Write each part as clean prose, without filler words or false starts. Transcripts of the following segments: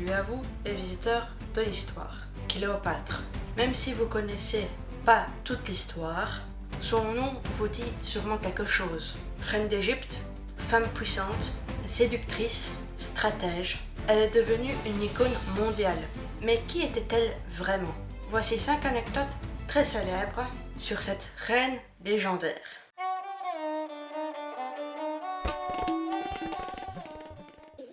Salut à vous, les visiteurs de l'histoire. Cléopâtre. Même si vous connaissez pas toute l'histoire, son nom vous dit sûrement quelque chose. Reine d'Égypte, femme puissante, séductrice, stratège, elle est devenue une icône mondiale. Mais qui était-elle vraiment? Voici 5 anecdotes très célèbres sur cette reine légendaire.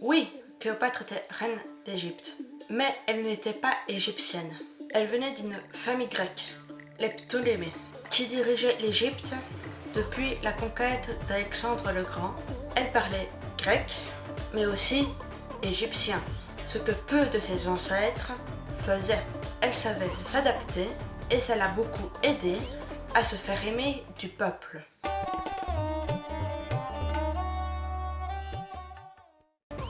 Oui, Cléopâtre était reine d'Égypte, mais elle n'était pas égyptienne. Elle venait d'une famille grecque, les Ptolémées, qui dirigeaient l'Égypte depuis la conquête d'Alexandre le Grand. Elle parlait grec, mais aussi égyptien, ce que peu de ses ancêtres faisaient. Elle savait s'adapter et ça l'a beaucoup aidé à se faire aimer du peuple.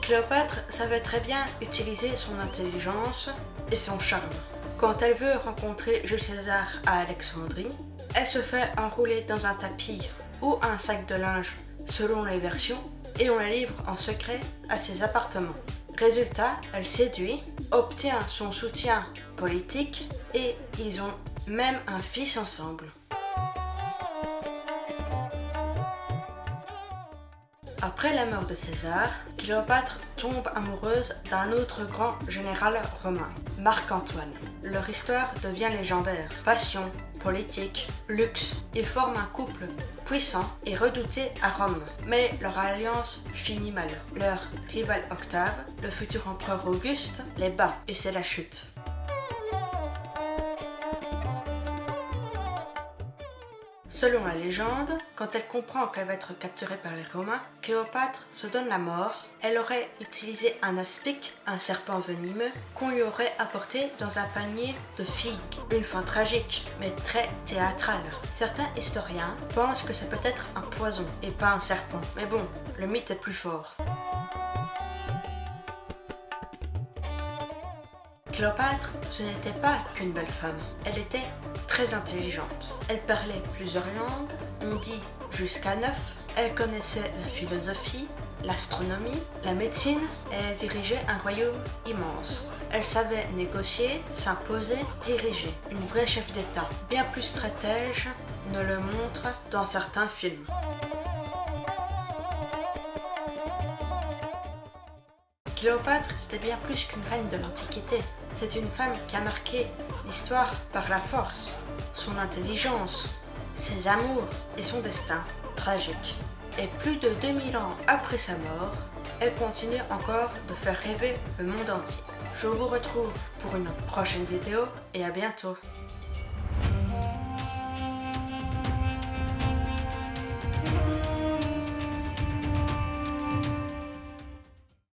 Cléopâtre savait très bien utiliser son intelligence et son charme. Quand elle veut rencontrer Jules César à Alexandrie, elle se fait enrouler dans un tapis ou un sac de linge selon les versions et on la livre en secret à ses appartements. Résultat, elle séduit, obtient son soutien politique et ils ont même un fils ensemble. Après la mort de César, Cléopâtre tombe amoureuse d'un autre grand général romain, Marc-Antoine. Leur histoire devient légendaire. Passion, politique, luxe, ils forment un couple puissant et redouté à Rome. Mais leur alliance finit mal. Leur rival Octave, le futur empereur Auguste, les bat et c'est la chute. Selon la légende, quand elle comprend qu'elle va être capturée par les Romains, Cléopâtre se donne la mort. Elle aurait utilisé un aspic, un serpent venimeux, qu'on lui aurait apporté dans un panier de figues. Une fin tragique, mais très théâtrale. Certains historiens pensent que c'est peut-être un poison et pas un serpent. Mais bon, le mythe est plus fort. Cléopâtre, ce n'était pas qu'une belle femme, elle était très intelligente. Elle parlait plusieurs langues, on dit jusqu'à 9. Elle connaissait la philosophie, l'astronomie, la médecine et elle dirigeait un royaume immense. Elle savait négocier, s'imposer, diriger. Une vraie chef d'État, bien plus stratège ne le montre dans certains films. Cléopâtre, c'était bien plus qu'une reine de l'Antiquité. C'est une femme qui a marqué l'histoire par la force, son intelligence, ses amours et son destin tragique. Et plus de 2000 ans après sa mort, elle continue encore de faire rêver le monde entier. Je vous retrouve pour une prochaine vidéo et à bientôt.